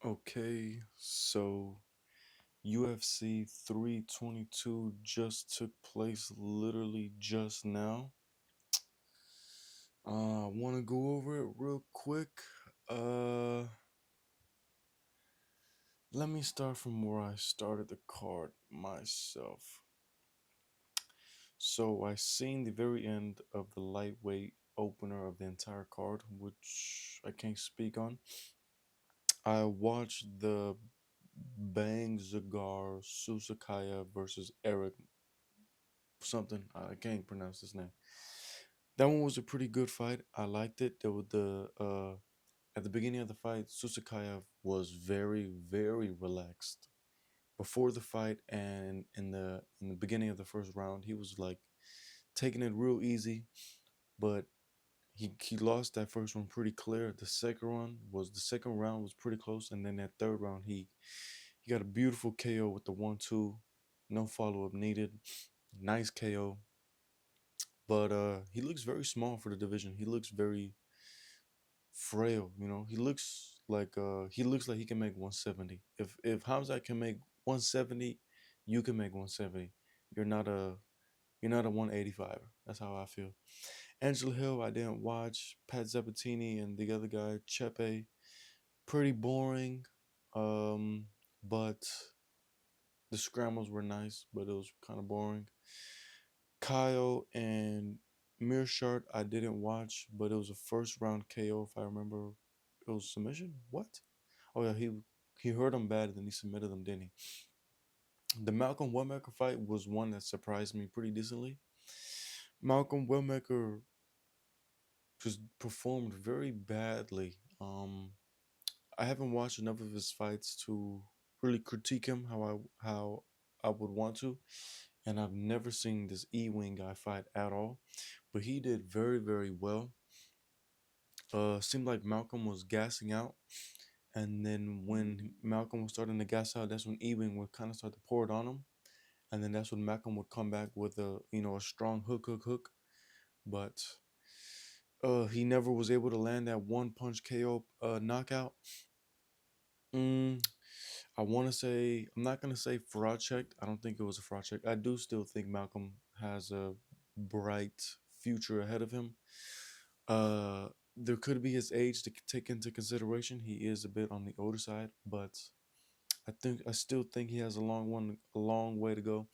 Okay, so UFC 322 just took place literally just now. I want to go over it real quick. Uh, Let me start from where I started the card myself. So I seen the very end of the lightweight opener of the entire card, which I can't speak on. I watched the Bang Zagar Susakaya versus Eric something. I can't pronounce his name. That one was a pretty good fight. I liked it. There was the at the beginning of the fight, Susakayev was very relaxed before the fight, and in the beginning of the first round, he was like taking it real easy, but he lost that first one pretty clear. The second round was pretty close, and then that third round he got a beautiful KO with the 1-2, no follow up needed, nice KO. But he looks very small for the division. He looks very frail. He looks like he can make 170. If Hamza can make 170, you can make 170. You're not a you're not a 185. That's how I feel. Angela Hill, I didn't watch. Pat Zapatini and the other guy, Chepe, pretty boring. Um, but the scrambles were nice, but it was kind of boring. Kyle and Mearshart, I didn't watch, but it was a first round KO if I remember. It was submission. What? Oh yeah, he hurt him bad, and then he submitted him, didn't he? The Malcolm Wellmaker fight was one that surprised me pretty decently. Malcolm Wellmaker just performed very badly. I haven't watched enough of his fights to really critique him how I would want to, and I've never seen this E-wing guy fight at all, but he did very well. Seemed like Malcolm was gassing out, and then when Malcolm was starting to gas out, that's when Ewing would kind of start to pour it on him, and then that's when Malcolm would come back with a strong hook, but he never was able to land that one punch KO knockout. Mm, I want to say I'm not gonna say fraud checked. I don't think it was a fraud check. I do still think Malcolm has a bright future ahead of him. Uh, there could be his age to take into consideration. He is a bit on the older side, but I still think he has a long way to go.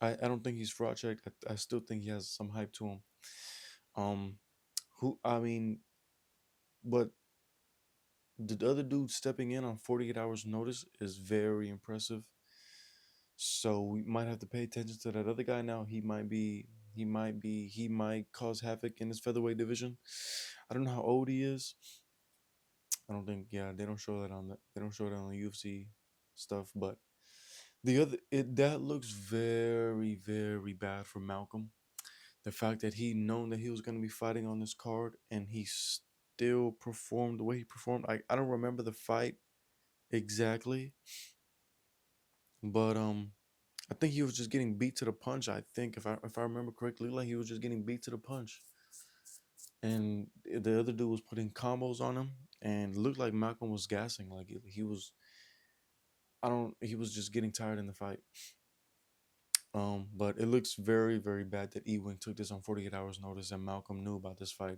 I don't think he's fraud checked. I still think he has some hype to him. Um, who I mean, but the other dude stepping in on 48 hours notice is very impressive. So we might have to pay attention to that other guy now. He might cause havoc in his featherweight division. I don't know how old he is. I don't think yeah, they don't show that on the UFC stuff, but that looks very bad for Malcolm. The fact that he known that he was gonna be fighting on this card and he still performed the way he performed. I don't remember the fight exactly, but I think he was just getting beat to the punch. I think if I remember correctly, like he was just getting beat to the punch, and the other dude was putting combos on him, and it looked like Malcolm was gassing. Like he was, I don't, he was just getting tired in the fight. But it looks very bad that Ewing took this on 48 hours notice, and Malcolm knew about this fight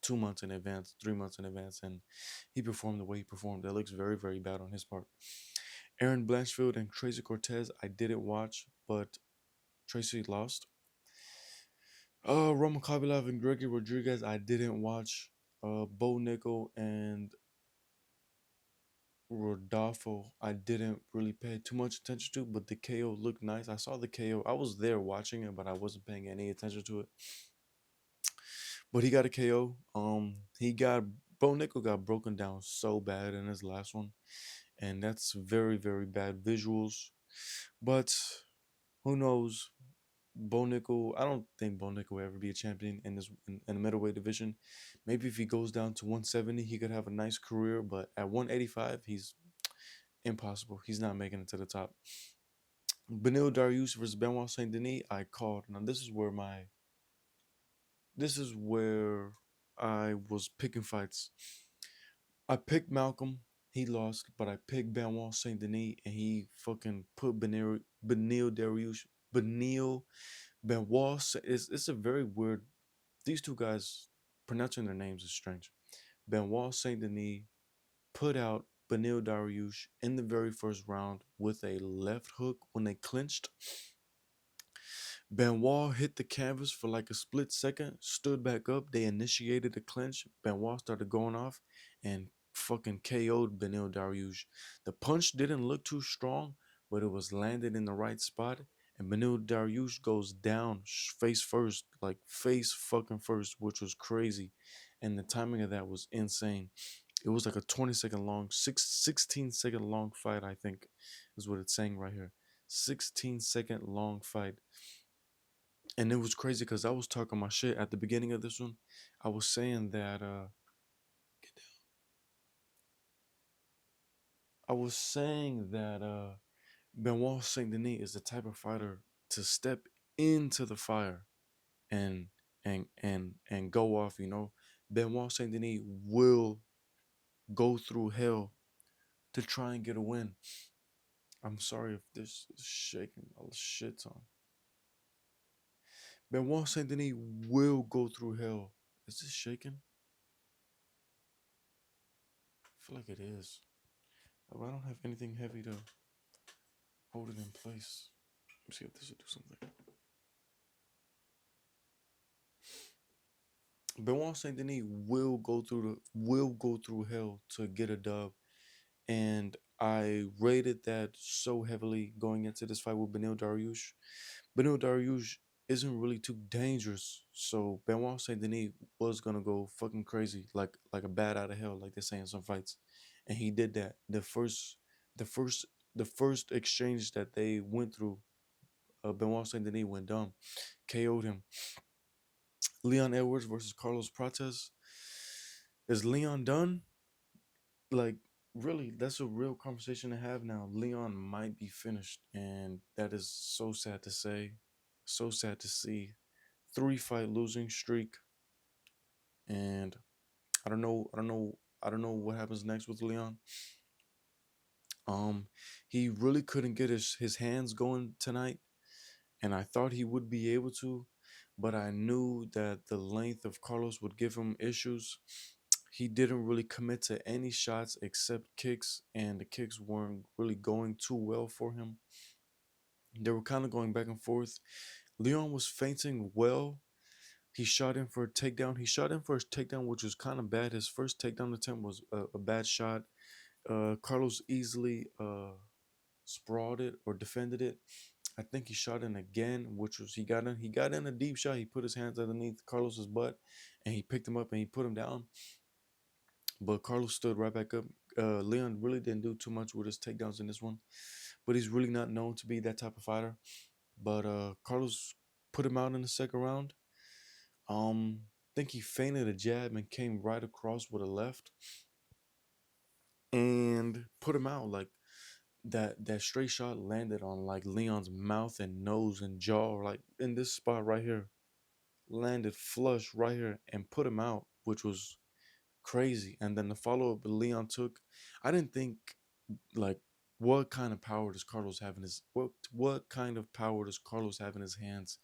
2 months in advance, 3 months in advance, and he performed the way he performed. That looks very bad on his part. Aaron Blanchfield and Tracy Cortez, I didn't watch, but Tracy lost. Roman Kovalev and Gregory Rodriguez, I didn't watch. Bo Nickel and Rodolfo, I didn't really pay too much attention to, but the KO looked nice. I saw the KO. I was there watching it, but I wasn't paying any attention to it. But he got a KO. Bo Nickel got broken down so bad in his last one, and that's very bad visuals. But who knows? Bo Nickel, I don't think Bo Nickel will ever be a champion in the middleweight division. Maybe if he goes down to 170, he could have a nice career. But at 185, he's impossible. He's not making it to the top. Benil Dariush versus Benoit Saint Denis, I called. Now this is where I was picking fights. I picked Malcolm. He lost, but I picked Benoit Saint Denis, and he fucking put Benil Dariush, Benil Benoit. It's a very weird. These two guys pronouncing their names is strange. Benoit Saint Denis put out Benil Dariush in the very first round with a left hook when they clinched. Benoit hit the canvas for like a split second, stood back up. They initiated the clinch. Benoit started going off and fucking KO'd Benil Dariush. The punch didn't look too strong, but it was landed in the right spot. And Benil Dariush goes down face first, like face fucking first, which was crazy. And the timing of that was insane. It was like a 20-second long, 16-second long fight, I think, is what it's saying right here. 16-second long fight. And it was crazy because I was talking my shit at the beginning of this one. I was saying that Benoit Saint Denis is the type of fighter to step into the fire and and go off, you know. Benoit Saint Denis will go through hell to try and get a win. I'm sorry if this is shaking a shit ton. Benoit Saint Denis will go through hell. Is this shaking? I feel like it is. Oh, I don't have anything heavy to hold it in place. Let me see if this will do something. Benoit Saint Denis will go through hell to get a dub, and I rated that so heavily going into this fight with Benil Dariush. Benil Dariush isn't really too dangerous, so Benoit Saint Denis was gonna go fucking crazy, like a bat out of hell, like they say in some fights, and he did that. The first, the first exchange that they went through, Benoit Saint Denis went dumb, KO'd him. Leon Edwards versus Carlos Prates. Is Leon done? Like, really, that's a real conversation to have now. Leon might be finished, and that is so sad to say, so sad to see. 3 fight losing streak, and I don't know what happens next with Leon. Um, he really couldn't get his hands going tonight, and I thought he would be able to, but I knew that the length of Carlos would give him issues. He didn't really commit to any shots except kicks, and the kicks weren't really going too well for him. They were kind of going back and forth. Leon was feinting well. He shot in for a takedown. He shot in for a takedown, which was kind of bad. His first takedown attempt was a bad shot. Carlos easily sprawled it or defended it. I think he shot in again, which was he got in a deep shot. He put his hands underneath Carlos's butt, and he picked him up and he put him down. But Carlos stood right back up. Leon really didn't do too much with his takedowns in this one, but he's really not known to be that type of fighter. But Carlos put him out in the second round. I think he feinted a jab and came right across with a left and put him out. Like that straight shot landed on like Leon's mouth and nose and jaw, like in this spot right here. Landed flush right here and put him out, which was crazy. And then the follow up Leon took, I didn't think like what kind of power does Carlos have in his what kind of power does Carlos have in his hands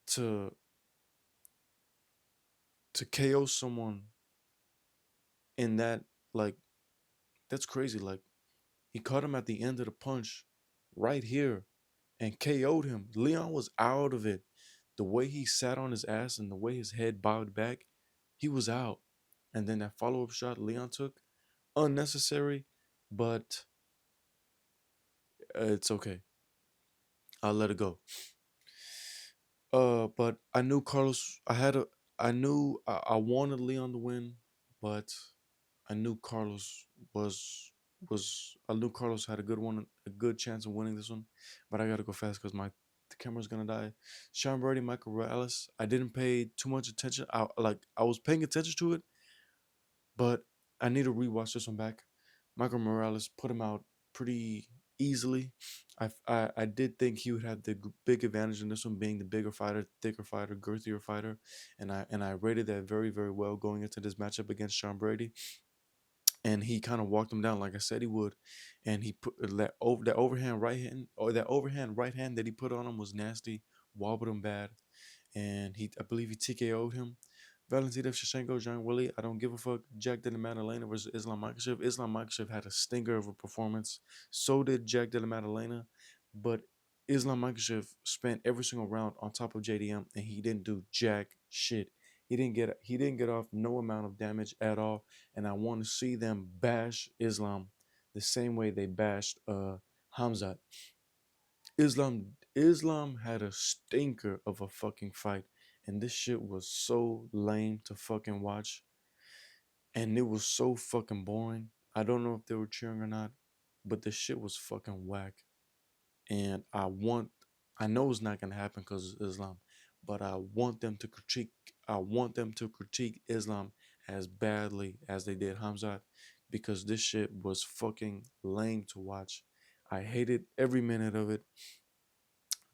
to KO someone in that, like, that's crazy. Like, he caught him at the end of the punch right here and KO'd him. Leon was out of it. The way he sat on his ass and the way his head bowed back, he was out. And then that follow up shot Leon took, unnecessary, but it's okay. I'll let it go. But I knew Carlos. I wanted Leon to win, but I knew Carlos I knew Carlos had a good chance of winning this one. But I gotta go fast because the camera's gonna die. Sean Brady, Michael Morales. I didn't pay too much attention. I was paying attention to it, but I need to rewatch this one back. Michael Morales put him out pretty easily. I did think he would have the big advantage in this one, being the bigger fighter, thicker fighter, girthier fighter, and I rated that very, very well going into this matchup against Sean Brady. and he kind of walked him down like I said he would, and he put that overhand right hand, or that overhand right hand that he put on him was nasty, wobbled him bad, and I believe he TKO'd him. Valentina Shevchenko, John Willie, I don't give a fuck. Jack Della Maddalena versus Islam Makhachev. Islam Makhachev had a stinger of a performance. So did Jack Della Maddalena, but Islam Makhachev spent every single round on top of JDM, and he didn't do jack shit. He didn't get off no amount of damage at all, and I want to see them bash Islam the same way they bashed Hamzat. Islam had a stinker of a fucking fight, and this shit was so lame to fucking watch, and it was so fucking boring. I don't know if they were cheering or not, but the shit was fucking whack. And I know it's not gonna happen because it's Islam, but I want them to critique. I want them to critique Islam as badly as they did Hamzat, because this shit was fucking lame to watch. I hated every minute of it.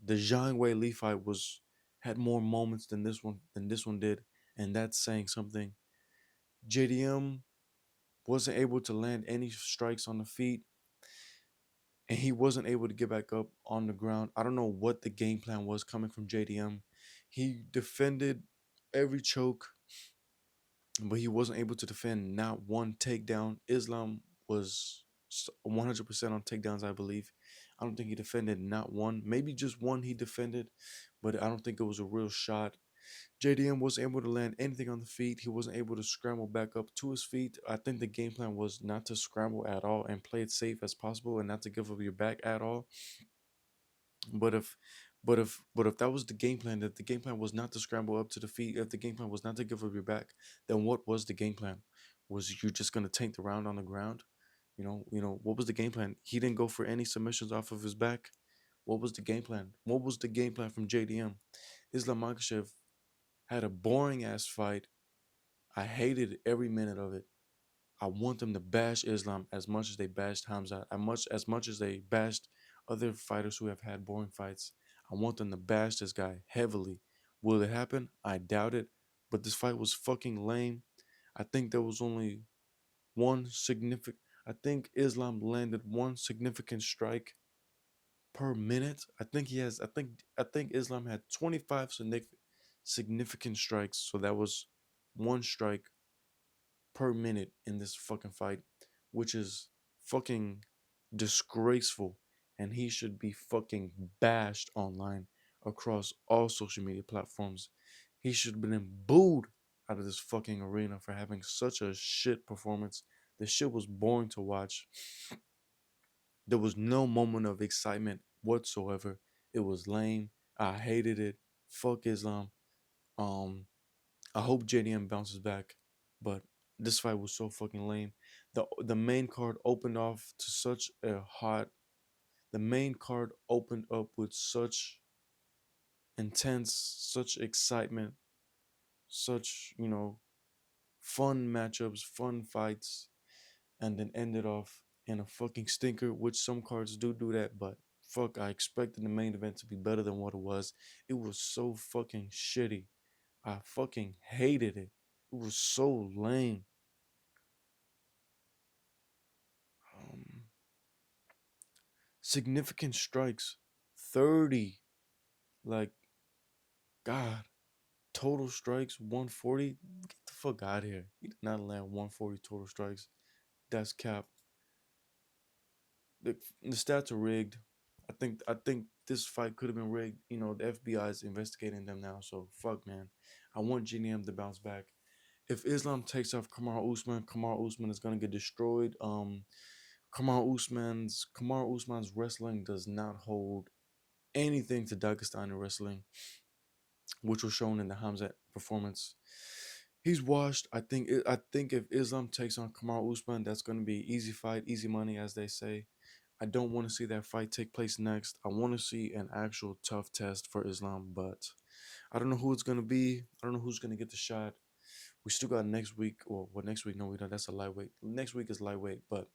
The Zhang Wei Li fight was had more moments than this one did, and that's saying something. JDM wasn't able to land any strikes on the feet, and he wasn't able to get back up on the ground. I don't know what the game plan was coming from JDM. He defended every choke, but he wasn't able to defend not one takedown. Islam was 100% on takedowns, I believe. I don't think he defended not one, maybe just one he defended, but I don't think it was a real shot. JDM wasn't able to land anything on the feet. He wasn't able to scramble back up to his feet. I think the game plan was not to scramble at all and play it safe as possible and not to give up your back at all. But if that was the game plan, that the game plan was not to scramble up to the feet, if the game plan was not to give up your back, then what was the game plan? Was you just gonna tank the round on the ground? What was the game plan? He didn't go for any submissions off of his back. What was the game plan? What was the game plan from JDM? Islam Makhachev had a boring ass fight. I hated every minute of it. I want them to bash Islam as much as they bashed Hamza, as much as they bashed other fighters who have had boring fights. I want them to bash this guy heavily. Will it happen? I doubt it. But this fight was fucking lame. I think there was only one significant. I think Islam landed one significant strike per minute. I think he has. I think Islam had 25 significant strikes. So that was one strike per minute in this fucking fight, which is fucking disgraceful. And he should be fucking bashed online across all social media platforms. He should have been booed out of this fucking arena for having such a shit performance. The shit was boring to watch. There was no moment of excitement whatsoever. It was lame. I hated it. Fuck Islam. Um, I hope JDM bounces back, but this fight was so fucking lame. The main card opened off to such a hot. The main card opened up with such intense, such excitement, such fun matchups, fun fights, and then ended off in a fucking stinker. Which some cards do that, but fuck, I expected the main event to be better than what it was. It was so fucking shitty. I fucking hated it. It was so lame. Um, Significant strikes, 30. Like, God, total strikes, 140. Get the fuck out of here. He did not land 140 total strikes. That's cap. The stats are rigged. I think this fight could have been rigged. The FBI is investigating them now. So fuck, man. I want GDM to bounce back. If Islam takes off Kamar Usman is gonna get destroyed. Kamar Usman's wrestling does not hold anything to Dagestani wrestling, which was shown in the Hamzat performance. He's washed. I think if Islam takes on Kamar Usman, that's going to be easy fight, easy money, as they say. I don't want to see that fight take place next. I want to see an actual tough test for Islam, but I don't know who it's going to be. I don't know who's going to get the shot. We still got next week. Well, next week? No, we don't. That's a lightweight. Next week is lightweight, but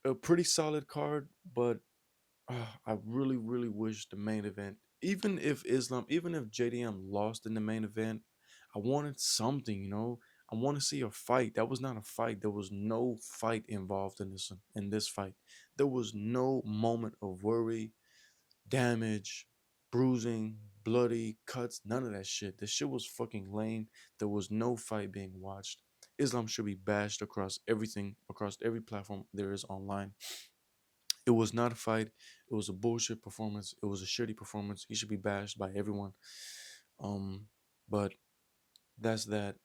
a pretty solid card. But I really, really wish the main event, even if JDM lost in the main event, I wanted something. I want to see a fight. That was not a fight. There was no fight involved in this fight. There was no moment of worry, damage, bruising, bloody cuts, none of that shit. The shit was fucking lame. There was no fight being watched. Islam should be bashed across everything, across every platform there is online. It was not a fight. It was a bullshit performance. It was a shitty performance. He should be bashed by everyone. Um, but that's that.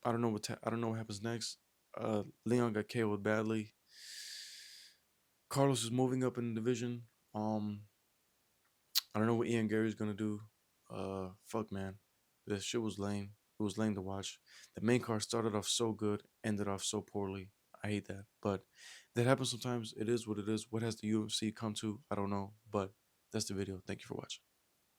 I don't know what happens next. Leon got KO'd badly. Carlos is moving up in the division. Um, I don't know what Ian Gary's gonna do. Fuck man, this shit was lame. It was lame to watch. The main card started off so good, ended off so poorly. I hate that, but that happens sometimes. It is what it is. What has the UFC come to? I don't know, but that's the video. Thank you for watching.